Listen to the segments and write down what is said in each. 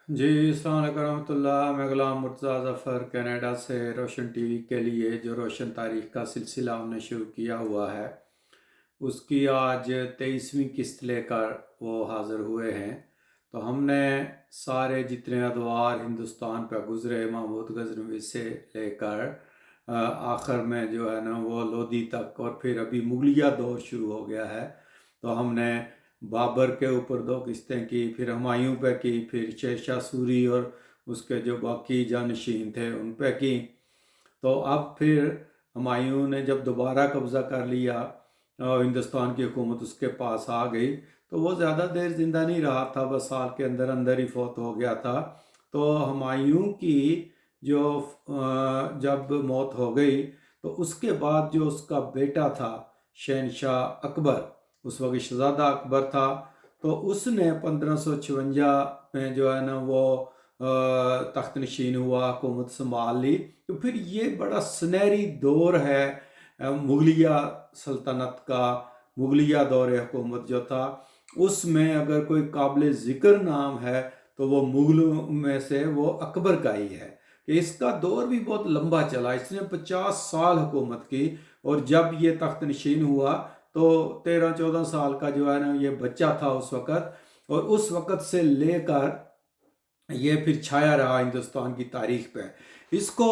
جی السلام علیکم ورحمۃ اللہ، میں غلام مرتضیٰ ظفر کینیڈا سے روشن ٹی وی کے لیے جو روشن تاریخ کا سلسلہ ہم نے شروع کیا ہوا ہے اس کی آج 23ویں قسط لے کر وہ حاضر ہوئے ہیں۔ تو ہم نے سارے جتنے ادوار ہندوستان پہ گزرے محمود غزنوی سے لے کر آخر میں جو ہے نا وہ لودھی تک، اور پھر ابھی مغلیہ دور شروع ہو گیا ہے۔ تو ہم نے بابر کے اوپر 2 قسطیں کی، پھر ہمایوں پہ کی، پھر شیر شاہ سوری اور اس کے جو باقی جانشین تھے ان پہ کی۔ تو اب پھر ہمایوں نے جب دوبارہ قبضہ کر لیا اور ہندوستان کی حکومت اس کے پاس آ گئی، تو وہ زیادہ دیر زندہ نہیں رہا تھا، بس سال کے اندر اندر ہی فوت ہو گیا تھا۔ تو ہمایوں کی جو جب موت ہو گئی تو اس کے بعد جو اس کا بیٹا تھا شہنشاہ اکبر، اس وقت شہزادہ اکبر تھا، تو اس نے 1556 میں جو ہے نا وہ تخت نشین ہوا، حکومت سنبھال لی۔ تو پھر یہ بڑا سنہری دور ہے مغلیہ سلطنت کا۔ مغلیہ دور حکومت جو تھا اس میں اگر کوئی قابل ذکر نام ہے تو وہ مغلوں میں سے وہ اکبر کا ہی ہے، کہ اس کا دور بھی بہت لمبا چلا، اس نے 50 سال حکومت کی۔ اور جب یہ تخت نشین ہوا تو 13-14 سال کا جو ہے نا یہ بچہ تھا اس وقت، اور اس وقت سے لے کر یہ پھر چھایا رہا ہندوستان کی تاریخ پہ۔ اس کو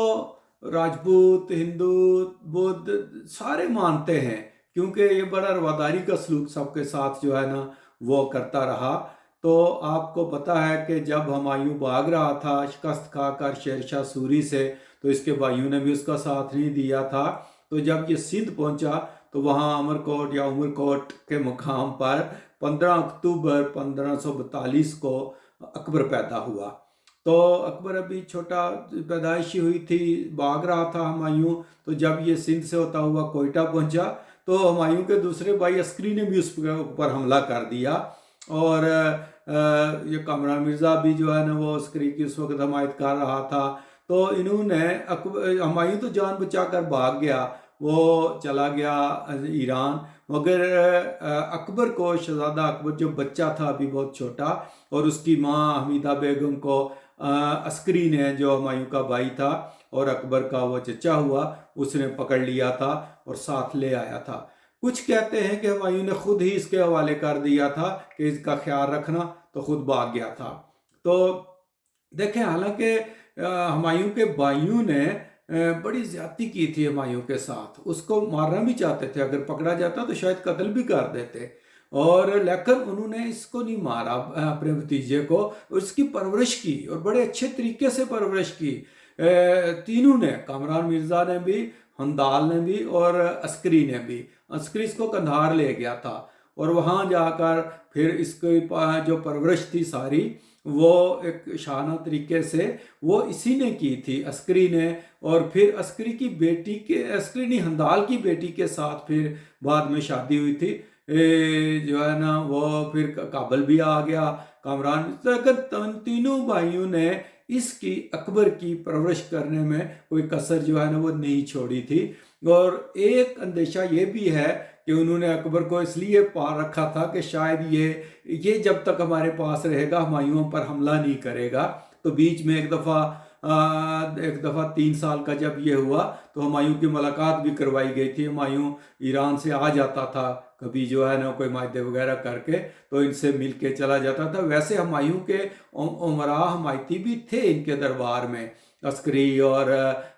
راجپوت، ہندو، بدھ سارے مانتے ہیں، کیونکہ یہ بڑا رواداری کا سلوک سب کے ساتھ جو ہے نا وہ کرتا رہا۔ تو آپ کو پتہ ہے کہ جب ہمایوں بھاگ رہا تھا شکست کھا کر شیر شاہ سوری سے، تو اس کے بھائیوں نے بھی اس کا ساتھ نہیں دیا تھا۔ تو جب یہ سندھ پہنچا تو وہاں امرکوٹ یا عمرکوٹ کے مقام پر 15 اکتوبر 1542 کو اکبر پیدا ہوا۔ تو اکبر ابھی چھوٹا پیدائشی ہوئی تھی، بھاگ رہا تھا ہمایوں۔ تو جب یہ سندھ سے ہوتا ہوا کوئٹہ پہنچا تو ہمایوں کے دوسرے بھائی عسکری نے بھی اس کے اوپر حملہ کر دیا، اور یہ کامران مرزا بھی جو ہے نا وہ عسکری کی اس وقت حمایت کر رہا تھا۔ تو انہوں نے ہمایوں تو جان بچا کر بھاگ گیا، وہ چلا گیا ایران، مگر اکبر کو، شہزادہ اکبر جو بچہ تھا ابھی بہت چھوٹا، اور اس کی ماں حمیدہ بیگم کو عسکری نے، جو ہمایوں کا بھائی تھا اور اکبر کا وہ چچا ہوا، اس نے پکڑ لیا تھا اور ساتھ لے آیا تھا۔ کچھ کہتے ہیں کہ ہمایوں نے خود ہی اس کے حوالے کر دیا تھا کہ اس کا خیال رکھنا، تو خود بھاگ گیا تھا۔ تو دیکھیں، حالانکہ ہمایوں کے بھائیوں نے بڑی زیادتی کی تھی ہمایوں کے ساتھ، اس کو مارنا بھی چاہتے تھے، اگر پکڑا جاتا تو شاید قتل بھی کر دیتے، اور لیکن انہوں نے اس کو نہیں مارا، اپنے بھتیجے کو، اس کی پرورش کی اور بڑے اچھے طریقے سے پرورش کی۔ تینوں نے، کامران مرزا نے بھی، ہندال نے بھی اور عسکری نے بھی۔ عسکری اس کو قندھار لے گیا تھا، اور وہاں جا کر پھر اس کی جو پرورش تھی ساری، وہ ایک شانہ طریقے سے وہ اسی نے کی تھی، عسکری نے۔ اور پھر عسکری کی بیٹی کے، عسکری نہیں، ہندال کی بیٹی کے ساتھ پھر بعد میں شادی ہوئی تھی، جو ہے نا وہ پھر کابل بھی آ گیا کامران۔ تینوں بھائیوں نے اس کی، اکبر کی پرورش کرنے میں کوئی کسر جو ہے نا وہ نہیں چھوڑی تھی۔ اور ایک اندیشہ یہ بھی ہے کہ انہوں نے اکبر کو اس لیے پال رکھا تھا کہ شاید یہ جب تک ہمارے پاس رہے گا ہمایوں پر حملہ نہیں کرے گا۔ تو بیچ میں ایک دفعہ 3 سال کا جب یہ ہوا تو ہمایوں کی ملاقات بھی کروائی گئی تھی۔ ہمایوں ایران سے آ جاتا تھا کبھی جو ہے نا کوئی معاہدے وغیرہ کر کے، تو ان سے مل کے چلا جاتا تھا۔ ویسے ہمایوں کے امراء حمایتی بھی تھے ان کے دربار میں، عسکری اور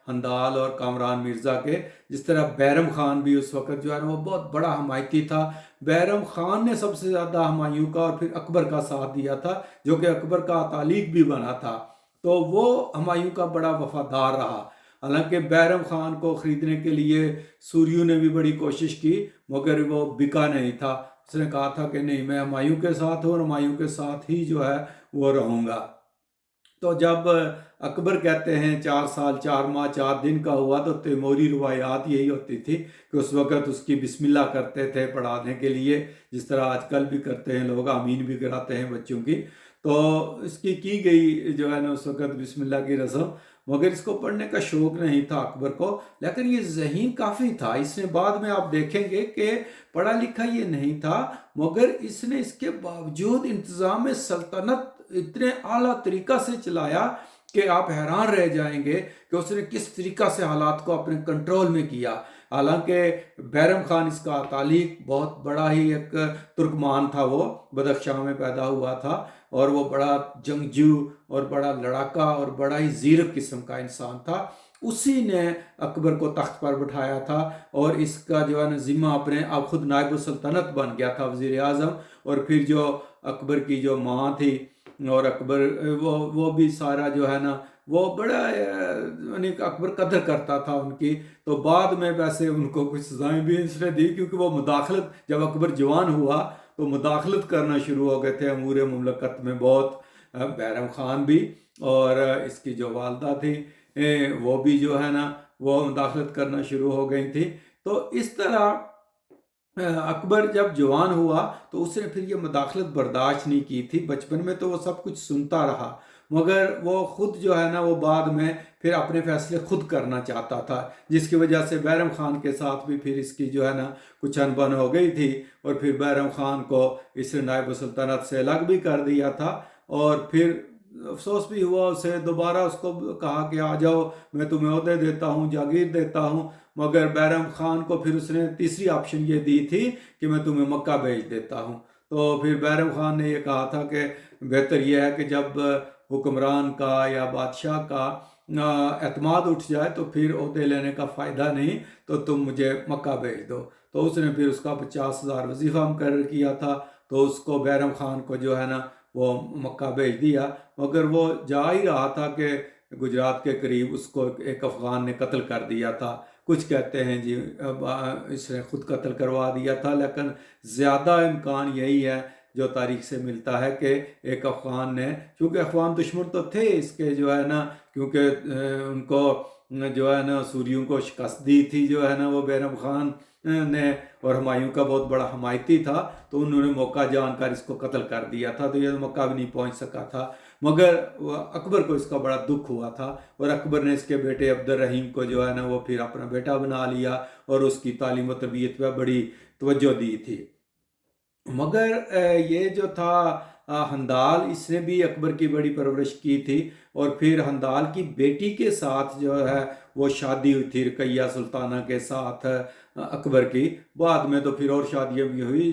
ہندال اور کامران مرزا کے، جس طرح بیرم خان بھی اس وقت جو ہے نا وہ بہت بڑا حمایتی تھا۔ بیرم خان نے سب سے زیادہ ہمایوں کا اور پھر اکبر کا ساتھ دیا تھا، جو کہ اکبر کا تعلیق بھی بنا تھا، تو وہ ہمایوں کا بڑا وفادار رہا۔ حالانکہ بیرم خان کو خریدنے کے لیے سوریوں نے بھی بڑی کوشش کی، مگر وہ بکا نہیں تھا۔ اس نے کہا تھا کہ نہیں، میں ہمایوں کے ساتھ ہوں اور ہمایوں کے ساتھ ہی جو ہے وہ رہوں گا۔ تو جب اکبر کہتے ہیں 4 سال 4 ماہ 4 دن کا ہوا، تو تیموری روایات یہی ہوتی تھی کہ اس وقت اس کی بسم اللہ کرتے تھے پڑھانے کے لیے، جس طرح آج کل بھی کرتے ہیں لوگ، آمین بھی کراتے ہیں بچوں کی۔ تو اس کی گئی جو ہے نا اس وقت بسم اللہ کی رسم، مگر اس کو پڑھنے کا شوق نہیں تھا اکبر کو، لیکن یہ ذہین کافی تھا۔ اس نے بعد میں آپ دیکھیں گے کہ پڑھا لکھا یہ نہیں تھا، مگر اس نے اس کے باوجود انتظام سلطنت اتنے اعلیٰ طریقہ سے چلایا کہ آپ حیران رہ جائیں گے کہ اس نے کس طریقہ سے حالات کو اپنے کنٹرول میں کیا۔ حالانکہ بیرم خان اس کا تعلیق بہت بڑا ہی ایک ترکمان تھا، وہ بدخشاں میں پیدا ہوا تھا، اور وہ بڑا جنگجو اور بڑا لڑاکا اور بڑا ہی زیرک قسم کا انسان تھا۔ اسی نے اکبر کو تخت پر بٹھایا تھا، اور اس کا جو ہے نا ذمہ اپنے اب خود نائب السلطنت بن گیا تھا، وزیر اعظم۔ اور پھر جو اکبر کی جو ماں تھی اور اکبر وہ بھی سارا جو ہے نا وہ بڑا یعنی اکبر قدر کرتا تھا ان کی۔ تو بعد میں ویسے ان کو کچھ سزائیں بھی اس نے دی، کیونکہ وہ مداخلت، جب اکبر جوان ہوا تو مداخلت کرنا شروع ہو گئے تھے امور مملکت میں بہت، بیرم خان بھی اور اس کی جو والدہ تھی وہ بھی جو ہے نا وہ مداخلت کرنا شروع ہو گئی تھی۔ تو اس طرح اکبر جب جوان ہوا تو اس نے پھر یہ مداخلت برداشت نہیں کی تھی۔ بچپن میں تو وہ سب کچھ سنتا رہا، مگر وہ خود جو ہے نا وہ بعد میں پھر اپنے فیصلے خود کرنا چاہتا تھا، جس کی وجہ سے بیرم خان کے ساتھ بھی پھر اس کی جو ہے نا کچھ انبن ہو گئی تھی، اور پھر بیرم خان کو اس نے نائب السلطنت سے الگ بھی کر دیا تھا۔ اور پھر افسوس بھی ہوا اسے، دوبارہ اس کو کہا کہ آ جاؤ میں تمہیں عہدے دیتا ہوں، جاگیر دیتا ہوں، مگر بیرم خان کو پھر اس نے تیسری آپشن یہ دی تھی کہ میں تمہیں مکہ بھیج دیتا ہوں۔ تو پھر بیرم خان نے یہ کہا تھا کہ بہتر یہ ہے کہ جب حکمران کا یا بادشاہ کا اعتماد اٹھ جائے تو پھر عہدے لینے کا فائدہ نہیں، تو تم مجھے مکہ بھیج دو۔ تو اس نے پھر اس کا 50,000 وظیفہ مقرر کیا تھا، تو اس کو بیرم خان کو جو ہے نا وہ مکہ بھیج دیا، مگر وہ جا ہی رہا تھا کہ گجرات کے قریب اس کو ایک افغان نے قتل کر دیا تھا۔ کچھ کہتے ہیں جی اس نے خود قتل کروا دیا تھا، لیکن زیادہ امکان یہی ہے جو تاریخ سے ملتا ہے کہ ایک افغان نے، چونکہ افغان دشمن تو تھے اس کے جو ہے نا، کیونکہ ان کو جو ہے نا سوریوں کو شکست دی تھی جو ہے نا وہ بیرم خان نے، اور ہمایوں کا بہت بڑا حمایتی تھا، تو انہوں نے موقع جان کر اس کو قتل کر دیا تھا، تو یہ مکہ بھی نہیں پہنچ سکا تھا۔ مگر اکبر کو اس کا بڑا دکھ ہوا تھا، اور اکبر نے اس کے بیٹے عبد الرحیم کو جو ہے نا وہ پھر اپنا بیٹا بنا لیا، اور اس کی تعلیم و تربیت پہ بڑی توجہ دی تھی۔ مگر یہ جو تھا ہندال، اس نے بھی اکبر کی بڑی پرورش کی تھی، اور پھر ہندال کی بیٹی کے ساتھ جو ہے وہ شادی ہوئی تھی رقیہ سلطانہ کے ساتھ اکبر کی۔ بعد میں تو پھر اور شادیاں بھی ہوئی،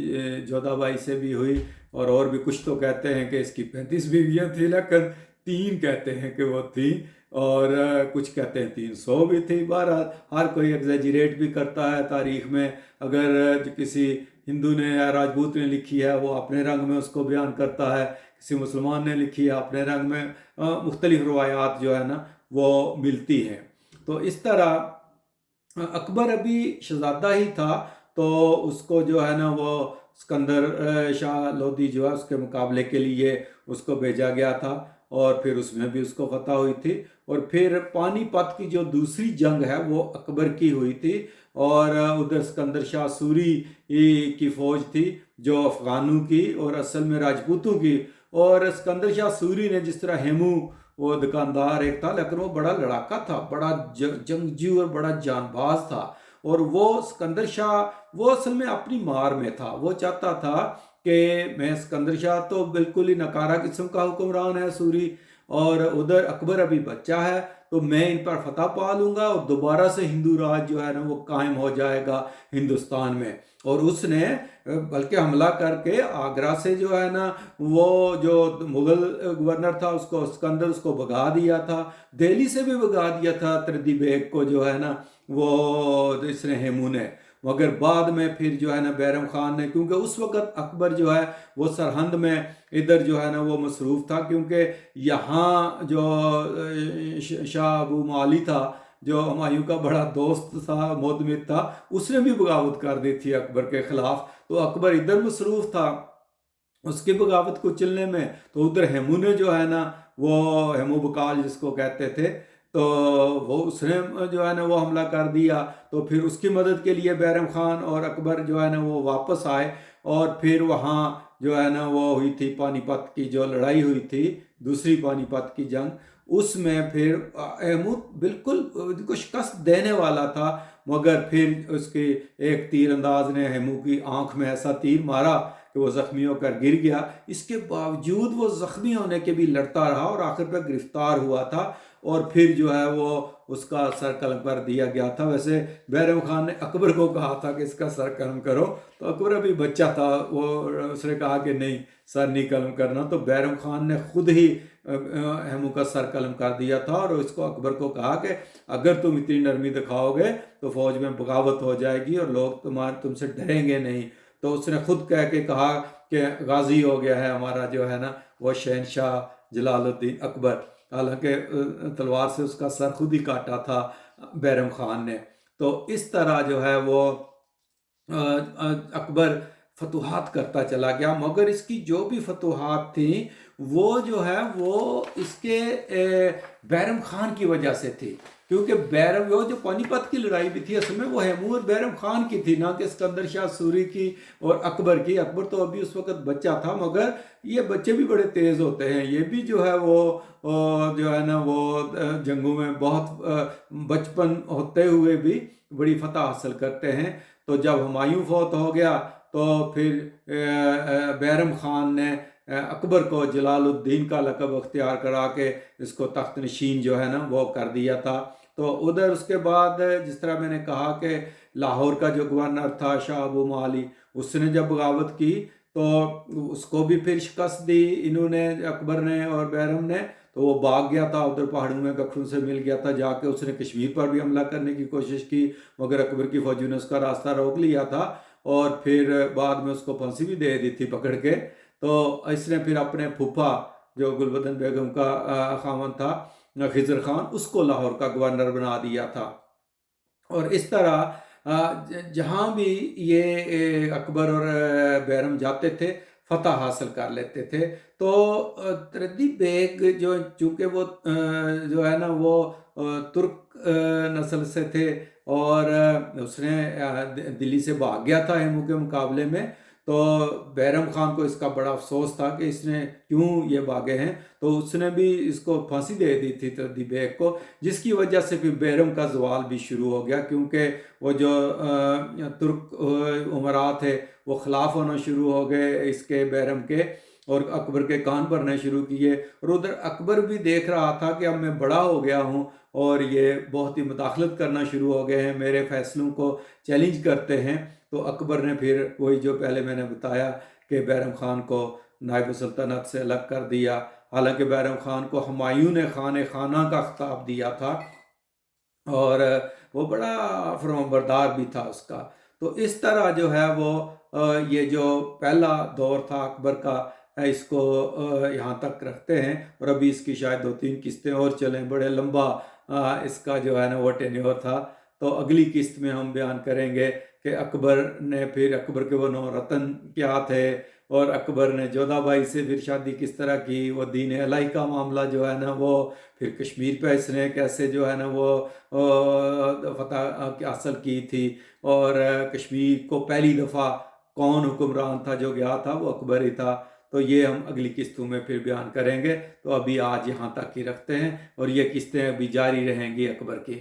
جودھا بائی سے بھی ہوئی، اور بھی کچھ تو کہتے ہیں کہ اس کی 35 بیویاں تھیں، لیکن 3 کہتے ہیں کہ وہ تھیں، اور کچھ کہتے ہیں 300 بھی تھی۔ بہرحال ہر کوئی ایگزیجریٹ بھی کرتا ہے تاریخ میں، اگر کسی ہندو نے یا راجپوت نے لکھی ہے وہ اپنے رنگ میں اس کو بیان کرتا ہے، کسی مسلمان نے لکھی ہے اپنے رنگ میں، مختلف روایات جو ہے نا وہ ملتی ہیں۔ تو اس طرح اکبر ابھی شہزادہ ہی تھا، تو اس کو جو ہے نا وہ اسکندر شاہ لودھی جو ہے اس کے مقابلے کے لیے اس کو بھیجا گیا تھا، اور پھر اس میں بھی اس کو فتح ہوئی تھی۔ اور پھر پانی پت کی جو دوسری جنگ ہے وہ اکبر کی ہوئی تھی، اور ادھر اسکندر شاہ سوری کی فوج تھی جو افغانوں کی اور اصل میں راجپوتوں کی۔ اور اسکندر شاہ سوری نے جس طرح ہیمو وہ دکاندار ایک تھا، لیکن وہ بڑا لڑاکا تھا، بڑا جنگجو اور بڑا جان باز تھا، اور وہ اسکندر شاہ وہ اصل میں اپنی مار میں تھا، وہ چاہتا تھا کہ میں اسکندر شاہ تو بالکل ہی نکارہ قسم کا حکمران ہے سوری، اور ادھر اکبر ابھی بچہ ہے، تو میں ان پر فتح پا لوں گا، اور دوبارہ سے ہندو راج جو ہے نا وہ قائم ہو جائے گا ہندوستان میں۔ اور اس نے بلکہ حملہ کر کے آگرہ سے جو ہے نا وہ جو مغل گورنر تھا اس کو اسکندر اس کو بھگا دیا تھا، دہلی سے بھی بھگا دیا تھا تردی بیگ کو جو ہے نا وہ اس نے ہیمو نے۔ مگر بعد میں پھر جو ہے نا بیرم خان نے، کیونکہ اس وقت اکبر جو ہے وہ سرہند میں ادھر جو ہے نا وہ مصروف تھا، کیونکہ یہاں جو شاہ ابو معالی تھا جو ہمایوں کا بڑا دوست تھا، معتمد تھا، اس نے بھی بغاوت کر دی تھی اکبر کے خلاف، تو اکبر ادھر مصروف تھا اس کی بغاوت کو چلنے میں، تو ادھر ہیمو نے جو ہے نا وہ ہیمو بکال جس کو کہتے تھے، تو وہ اس نے جو ہے نا وہ حملہ کر دیا۔ تو پھر اس کی مدد کے لیے بیرم خان اور اکبر جو ہے نا وہ واپس آئے، اور پھر وہاں جو ہے نا وہ ہوئی تھی پانی پت کی جو لڑائی ہوئی تھی، دوسری پانی پت کی جنگ، اس میں پھر ایمور بالکل ان کو شکست دینے والا تھا، مگر پھر اس کے ایک تیر انداز نے ہیمو کی آنکھ میں ایسا تیر مارا کہ وہ زخمی ہو کر گر گیا۔ اس کے باوجود وہ زخمی ہونے کے بھی لڑتا رہا اور آخر پہ گرفتار ہوا تھا، اور پھر جو ہے وہ اس کا سر قلم کر دیا گیا تھا۔ ویسے بیرم خان نے اکبر کو کہا تھا کہ اس کا سر قلم کرو، تو اکبر ابھی بچہ تھا، اس نے کہا کہ نہیں، سر نہیں قلم کرنا، تو بیرم خان نے خود ہی ہیمو کا سر قلم کر دیا تھا، اور اس کو اکبر کو کہا کہ اگر تم اتنی نرمی دکھاؤ گے تو فوج میں بغاوت ہو جائے گی اور لوگ تم سے ڈریں گے نہیں۔ تو اس نے خود کہہ کے کہا کہ غازی ہو گیا ہے ہمارا جو ہے نا وہ شہنشاہ جلال الدین اکبر، حالانکہ تلوار سے اس کا سر خود ہی کاٹا تھا بیرم خان نے۔ تو اس طرح جو ہے وہ اکبر فتوحات کرتا چلا گیا، مگر اس کی جو بھی فتوحات تھیں وہ جو ہے وہ اس کے بیرم خان کی وجہ سے تھی، کیونکہ بیرم وہ جو پانی پت کی لڑائی بھی تھی اصل میں وہ ہیمور بیرم خان کی تھی، نہ کہ اسکندر شاہ سوری کی اور اکبر کی۔ اکبر تو ابھی اس وقت بچہ تھا، مگر یہ بچے بھی بڑے تیز ہوتے ہیں، یہ بھی جو ہے وہ جو ہے نا وہ جنگوں میں بہت بچپن ہوتے ہوئے بھی بڑی فتح حاصل کرتے ہیں۔ تو جب ہمایوں فوت ہو گیا تو پھر بیرم خان نے اکبر کو جلال الدین کا لقب اختیار کرا کے اس کو تخت نشین جو ہے نا وہ کر دیا تھا۔ تو ادھر اس کے بعد جس طرح میں نے کہا کہ لاہور کا جو گورنر تھا شاہ ابو مالی، اس نے جب بغاوت کی تو اس کو بھی پھر شکست دی انہوں نے، اکبر نے اور بیرم نے، تو وہ بھاگ گیا تھا ادھر پہاڑوں میں، گکھروں سے مل گیا تھا جا کے، اس نے کشمیر پر بھی حملہ کرنے کی کوشش کی، مگر اکبر کی فوجوں نے اس کا راستہ روک لیا تھا، اور پھر بعد میں اس کو پھانسی بھی دے دی تھی پکڑ کے۔ تو اس نے پھر اپنے پھوپھا جو گلبدن بیگم کا خاوند تھا خضر خان، اس کو لاہور کا گورنر بنا دیا تھا۔ اور اس طرح جہاں بھی یہ اکبر اور بیرم جاتے تھے فتح حاصل کر لیتے تھے۔ تو تردی بیگ جو چونکہ وہ جو ہے نا وہ ترک نسل سے تھے، اور اس نے دلی سے بھاگ گیا تھا ہیمو کے مقابلے میں، تو بیرم خان کو اس کا بڑا افسوس تھا کہ اس نے کیوں یہ بھاگے ہیں، تو اس نے بھی اس کو پھانسی دے دی تھی تردی بیگ کو، جس کی وجہ سے پھر بیرم کا زوال بھی شروع ہو گیا، کیونکہ وہ جو ترک امراء تھے وہ خلاف ہونا شروع ہو گئے اس کے بیرم کے، اور اکبر کے کان بھرنے شروع کیے، اور ادھر اکبر بھی دیکھ رہا تھا کہ اب میں بڑا ہو گیا ہوں اور یہ بہت ہی مداخلت کرنا شروع ہو گئے ہیں، میرے فیصلوں کو چیلنج کرتے ہیں۔ تو اکبر نے پھر وہی جو پہلے میں نے بتایا کہ بیرم خان کو نائب سلطنت سے الگ کر دیا، حالانکہ بیرم خان کو ہمایوں نے خانِ خانہ کا خطاب دیا تھا، اور وہ بڑا فرمانبردار بھی تھا اس کا۔ تو اس طرح جو ہے وہ یہ جو پہلا دور تھا اکبر کا، اس کو یہاں تک رکھتے ہیں، اور ابھی اس کی شاید 2-3 قسطیں اور چلیں، بڑے لمبا اس کا جو ہے نا وہ ٹینیور تھا۔ تو اگلی قسط میں ہم بیان کریں گے کہ اکبر نے پھر اکبر کے وہ 9 رتن کیا تھے، اور اکبر نے جودھا بائی سے پھر شادی کس طرح کی، وہ دین الہی کا معاملہ جو ہے نا وہ، پھر کشمیر پہ اس نے کیسے جو ہے نا وہ فتح حاصل کی تھی، اور کشمیر کو پہلی دفعہ کون حکمران تھا جو گیا تھا، وہ اکبر ہی تھا۔ تو یہ ہم اگلی قسطوں میں پھر بیان کریں گے، تو ابھی آج یہاں تک ہی رکھتے ہیں، اور یہ قسطیں ابھی جاری رہیں گی اکبر کی۔